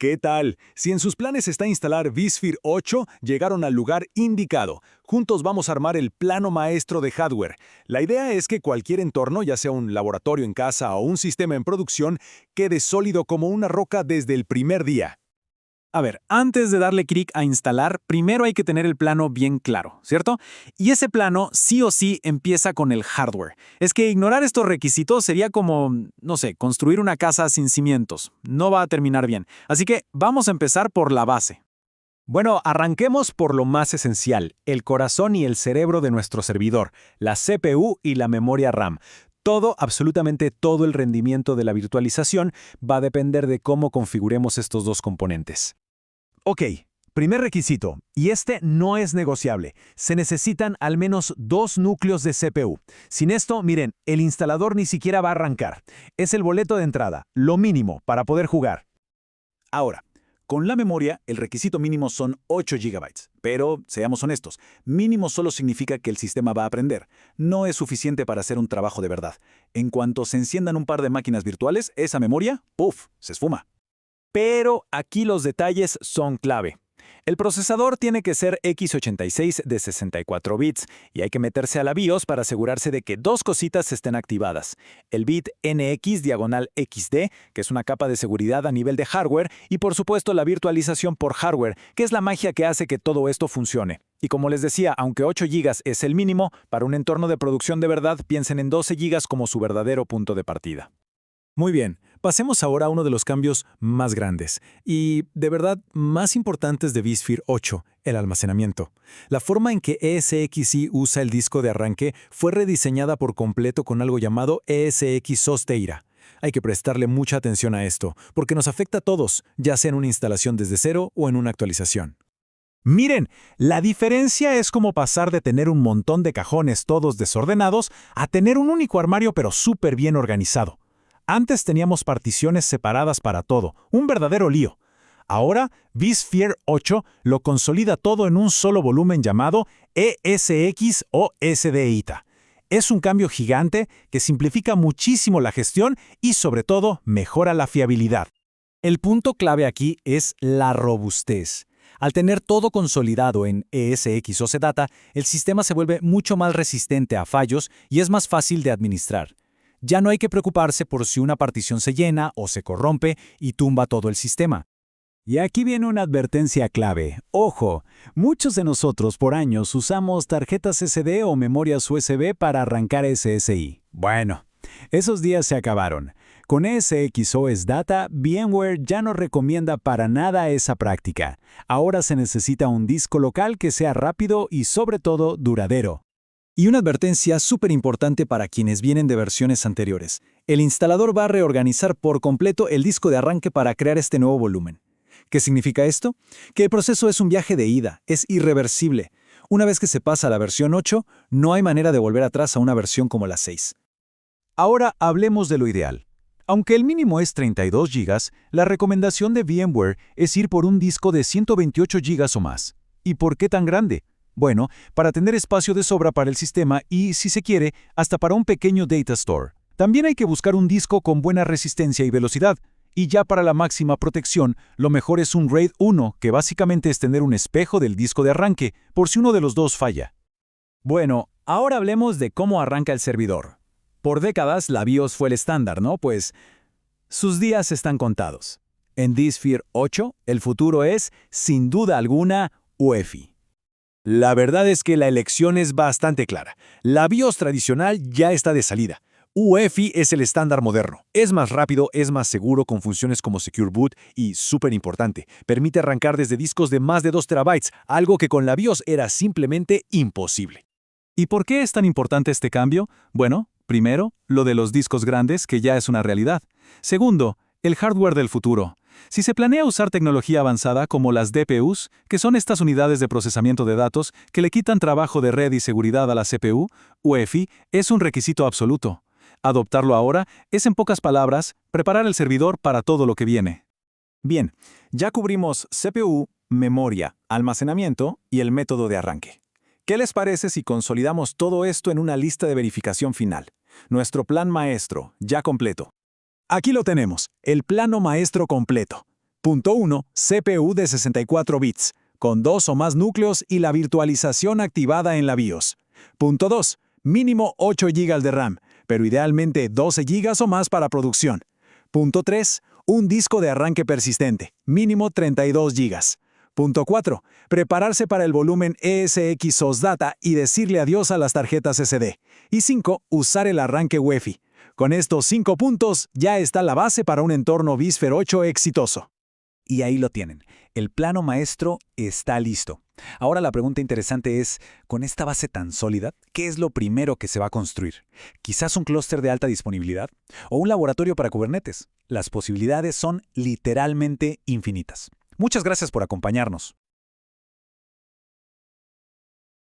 ¿Qué tal? Si en sus planes está instalar vSphere 8, llegaron al lugar indicado. Juntos vamos a armar el plano maestro de hardware. La idea es que cualquier entorno, ya sea un laboratorio en casa o un sistema en producción, quede sólido como una roca desde el primer día. A ver, antes de darle clic a instalar, primero hay que tener el plano bien claro, ¿cierto? Y ese plano sí o sí empieza con el hardware. Es que ignorar estos requisitos sería como, no sé, construir una casa sin cimientos. No va a terminar bien. Así que vamos a empezar por la base. Bueno, arranquemos por lo más esencial, el corazón y el cerebro de nuestro servidor, la CPU y la memoria RAM. Todo, absolutamente todo el rendimiento de la virtualización va a depender de cómo configuremos estos dos componentes. Ok, primer requisito, y este no es negociable. Se necesitan al menos 2 núcleos de CPU. Sin esto, miren, el instalador ni siquiera va a arrancar. Es el boleto de entrada, lo mínimo para poder jugar. Ahora, con la memoria, el requisito mínimo son 8 GB. Pero, seamos honestos, mínimo solo significa que el sistema va a aprender. No es suficiente para hacer un trabajo de verdad. En cuanto se enciendan un par de máquinas virtuales, esa memoria, ¡puf!, se esfuma. Pero aquí los detalles son clave. El procesador tiene que ser x86 de 64 bits y hay que meterse a la BIOS para asegurarse de que dos cositas estén activadas. El bit NX/XD, que es una capa de seguridad a nivel de hardware, y por supuesto la virtualización por hardware, que es la magia que hace que todo esto funcione. Y como les decía, aunque 8 GB es el mínimo, para un entorno de producción de verdad, piensen en 12 GB como su verdadero punto de partida. Muy bien, pasemos ahora a uno de los cambios más grandes y, de verdad, más importantes de vSphere 8, el almacenamiento. La forma en que ESXi usa el disco de arranque fue rediseñada por completo con algo llamado ESX Teira. Hay que prestarle mucha atención a esto, porque nos afecta a todos, ya sea en una instalación desde cero o en una actualización. Miren, la diferencia es como pasar de tener un montón de cajones todos desordenados a tener un único armario pero súper bien organizado. Antes teníamos particiones separadas para todo, un verdadero lío. Ahora, vSphere 8 lo consolida todo en un solo volumen llamado ESX o SDITA. Es un cambio gigante que simplifica muchísimo la gestión y, sobre todo, mejora la fiabilidad. El punto clave aquí es la robustez. Al tener todo consolidado en ESX o SDATA, el sistema se vuelve mucho más resistente a fallos y es más fácil de administrar. Ya no hay que preocuparse por si una partición se llena o se corrompe y tumba todo el sistema. Y aquí viene una advertencia clave. ¡Ojo! Muchos de nosotros por años usamos tarjetas SD o memorias USB para arrancar SSI. Bueno, esos días se acabaron. Con ESX o SDATA, VMware ya no recomienda para nada esa práctica. Ahora se necesita un disco local que sea rápido y sobre todo duradero. Y una advertencia súper importante para quienes vienen de versiones anteriores. El instalador va a reorganizar por completo el disco de arranque para crear este nuevo volumen. ¿Qué significa esto? Que el proceso es un viaje de ida, es irreversible. Una vez que se pasa a la versión 8, no hay manera de volver atrás a una versión como la 6. Ahora hablemos de lo ideal. Aunque el mínimo es 32 GB, la recomendación de VMware es ir por un disco de 128 GB o más. ¿Y por qué tan grande? Bueno, para tener espacio de sobra para el sistema y, si se quiere, hasta para un pequeño data store. También hay que buscar un disco con buena resistencia y velocidad. Y ya para la máxima protección, lo mejor es un RAID 1, que básicamente es tener un espejo del disco de arranque, por si uno de los dos falla. Bueno, ahora hablemos de cómo arranca el servidor. Por décadas la BIOS fue el estándar, ¿no? Pues sus días están contados. En vSphere 8, el futuro es, sin duda alguna, UEFI. La verdad es que la elección es bastante clara. La BIOS tradicional ya está de salida. UEFI es el estándar moderno. Es más rápido, es más seguro con funciones como Secure Boot y, súper importante, permite arrancar desde discos de más de 2 TB, algo que con la BIOS era simplemente imposible. ¿Y por qué es tan importante este cambio? Bueno, primero, lo de los discos grandes, que ya es una realidad. Segundo, el hardware del futuro. Si se planea usar tecnología avanzada como las DPUs, que son estas unidades de procesamiento de datos que le quitan trabajo de red y seguridad a la CPU, UEFI es un requisito absoluto. Adoptarlo ahora es, en pocas palabras, preparar el servidor para todo lo que viene. Bien, ya cubrimos CPU, memoria, almacenamiento y el método de arranque. ¿Qué les parece si consolidamos todo esto en una lista de verificación final? Nuestro plan maestro, ya completo. Aquí lo tenemos, el plano maestro completo. Punto 1. CPU de 64 bits, con 2 o más núcleos y la virtualización activada en la BIOS. Punto 2. Mínimo 8 GB de RAM, pero idealmente 12 GB o más para producción. Punto 3. Un disco de arranque persistente, mínimo 32 GB. Punto 4. Prepararse para el volumen ESX SOS Data y decirle adiós a las tarjetas SD. Y 5. Usar el arranque UEFI. Con estos 5 puntos ya está la base para un entorno Vispher 8 exitoso. Y ahí lo tienen. El plano maestro está listo. Ahora la pregunta interesante es, con esta base tan sólida, ¿qué es lo primero que se va a construir? ¿Quizás un clúster de alta disponibilidad? ¿O un laboratorio para Kubernetes? Las posibilidades son literalmente infinitas. Muchas gracias por acompañarnos.